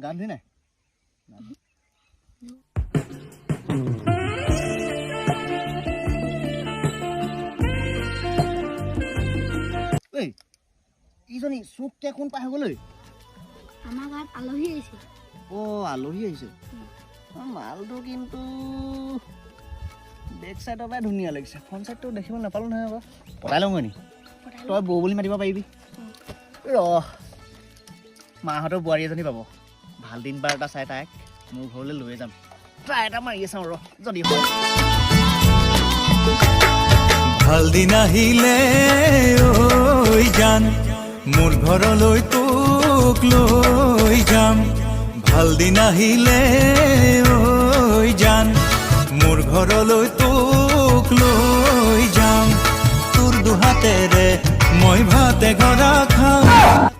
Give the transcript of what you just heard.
গান ধুই নাই এই ইজনী চুককে কোন পাই গ'ল আমাৰ গাঁৱত আলহী আহিছে ও আলহী আহিছে মালটো কিন্তু বেক সাইডৰ পৰা ধুনীয়া লাগিছে ফ্ৰণ্ট সাইডটো দেখিব নাপালো নহয় আকৌ পতাই লওঁ নি তই বৌ বুলি মাতিব পাৰিবি ৰ মাহঁতৰ বোৱাৰী এজনী পাব ভাল দিন বাৰ এটা চাই তাইক মোৰ ঘৰলৈ লৈ যাম ট্ৰাই এটা মাৰি চাওঁ ৰ যদি হয় ভাল দিন আহিলে ঐ জান মোৰ ঘৰলৈ তোক লৈ যাম ভাল দিন আহিলে ঐ জান মোৰ ঘৰলৈ তোক লৈ যাম তোৰ দুহাতেৰে মই ভাতে গৰা খাম